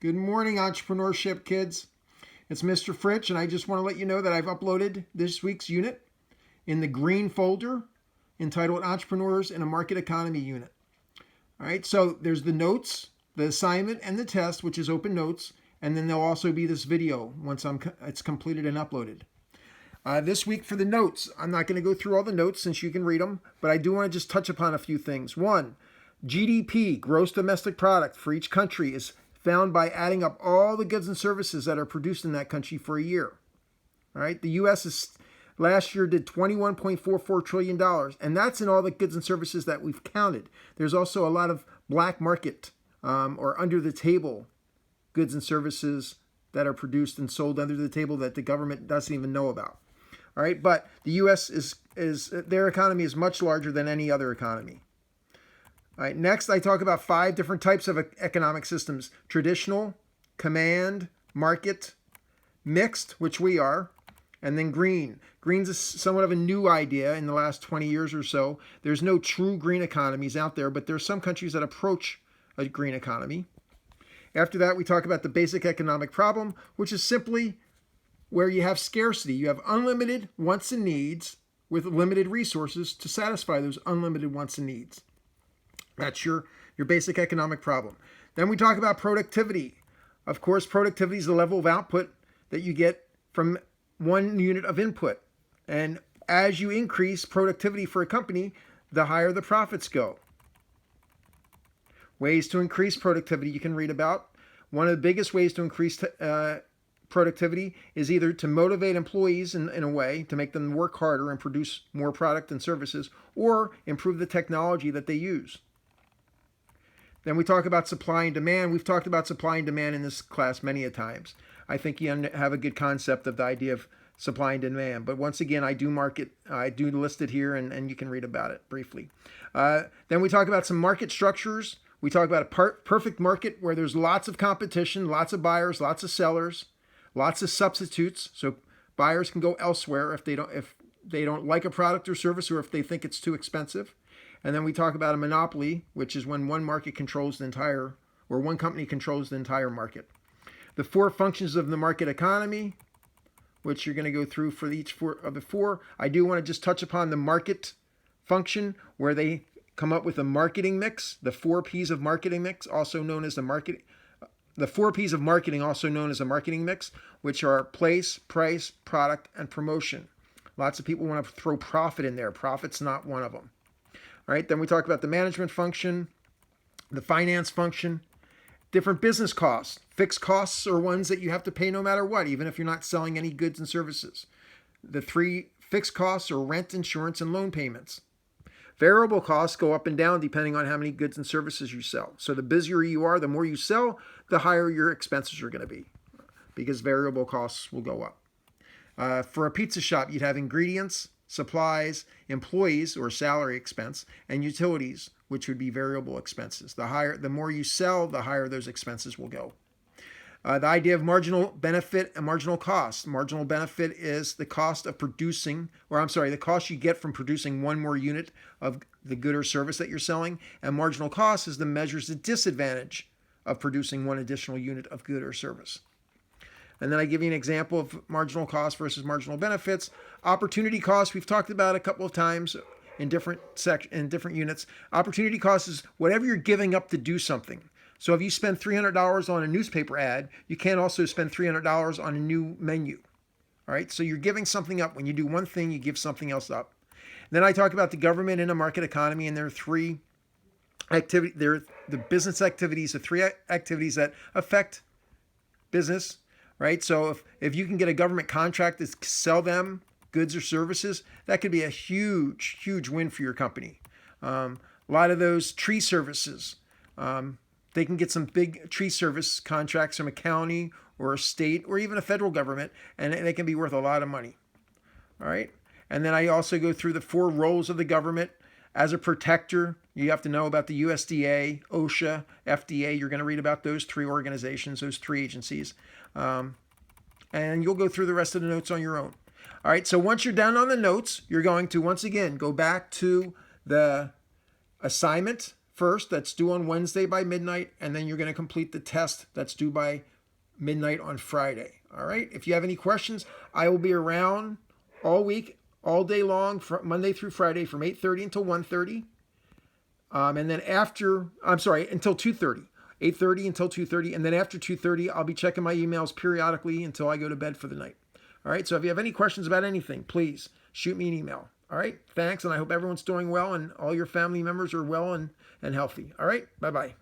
Good morning, entrepreneurship kids. It's Mr. Fritsch, and I just want to let you know that I've uploaded this week's unit in the green folder entitled Entrepreneurs in a Market Economy Unit. All right, so there's the notes, the assignment, and the test, which is open notes, and then there'll also be this video once it's completed and uploaded. This week for the notes, I'm not going to go through all the notes since you can read them, but I do want to just touch upon a few things. One, GDP, gross domestic product, for each country is found by adding up all the goods and services that are produced in that country for a year. All right, the U.S. last year did $21.44 trillion, and that's in all the goods and services that we've counted. There's also a lot of black market or under the table goods and services that are produced and sold under the table that the government doesn't even know about. All right, but the U.S. is their economy is much larger than any other economy. All right, next I talk about 5 different types of economic systems: traditional, command, market, mixed, which we are, and then green. Green's is somewhat of a new idea in the last 20 years or so. There's no true green economies out there, but there's some countries that approach a green economy. After that, we talk about the basic economic problem, which is simply where you have scarcity. You have unlimited wants and needs with limited resources to satisfy those unlimited wants and needs. That's your basic economic problem. Then we talk about productivity. Of course, productivity is the level of output that you get from one unit of input. And as you increase productivity for a company, the higher the profits go. Ways to increase productivity you can read about. One of the biggest ways to increase productivity is either to motivate employees in a way to make them work harder and produce more product and services, or improve the technology that they use. Then we talk about supply and demand. We've talked about supply and demand in this class many a times. I think you have a good concept of the idea of supply and demand. But once again, I do list it here, and you can read about it briefly. Then we talk about some market structures. We talk about a perfect market where there's lots of competition, lots of buyers, lots of sellers, lots of substitutes. So buyers can go elsewhere if they don't like a product or service, or if they think it's too expensive. And then we talk about a monopoly, which is when one market controls the entire, or one company controls the entire market. The 4 functions of the market economy, which you're going to go through for each of the 4. I do want to just touch upon the market function, where they come up with a marketing mix, the 4 P's of marketing mix, also known as the 4 P's of marketing, also known as a marketing mix, which are place, price, product, and promotion. Lots of people want to throw profit in there. Profit's not one of them. All right, then we talk about the management function, the finance function, different business costs. Fixed costs are ones that you have to pay no matter what, even if you're not selling any goods and services. The 3 fixed costs are rent, insurance, and loan payments. Variable costs go up and down depending on how many goods and services you sell. So the busier you are, the more you sell, the higher your expenses are going to be, because variable costs will go up. For a pizza shop, you'd have ingredients, supplies, employees or salary expense, and utilities, which would be variable expenses. The more you sell, the higher those expenses will go. The idea of marginal benefit and marginal cost. Marginal benefit is the cost of producing, the cost you get from producing one more unit of the good or service that you're selling. And marginal cost is the measures the disadvantage of producing one additional unit of good or service. And then I give you an example of marginal cost versus marginal benefits. Opportunity cost, we've talked about a couple of times in different units. Opportunity cost is whatever you're giving up to do something. So if you spend $300 on a newspaper ad, you can't also spend $300 on a new menu. All right, so you're giving something up. When you do one thing, you give something else up. Then I talk about the government in a market economy, and there are 3 activities. There are the business activities, the 3 activities that affect business. Right, so if you can get a government contract to sell them goods or services, that could be a huge, huge win for your company. A lot of those tree services, they can get some big tree service contracts from a county or a state or even a federal government, and they can be worth a lot of money. All right, and then I also go through the 4 roles of the government. As a protector, you have to know about the USDA, OSHA, FDA. You're going to read about those 3 organizations, those 3 agencies. And you'll go through the rest of the notes on your own. All right, so once you're done on the notes, you're going to once again go back to the assignment first. That's due on Wednesday by midnight. And then you're going to complete the test that's due by midnight on Friday. All right. If you have any questions, I will be around all week, all day long, from Monday through Friday from 8:30 until 1:30. And then until 2:30. 8:30 until 2:30. And then after 2:30, I'll be checking my emails periodically until I go to bed for the night. All right. So if you have any questions about anything, please shoot me an email. All right. Thanks. And I hope everyone's doing well and all your family members are well and healthy. All right. Bye-bye.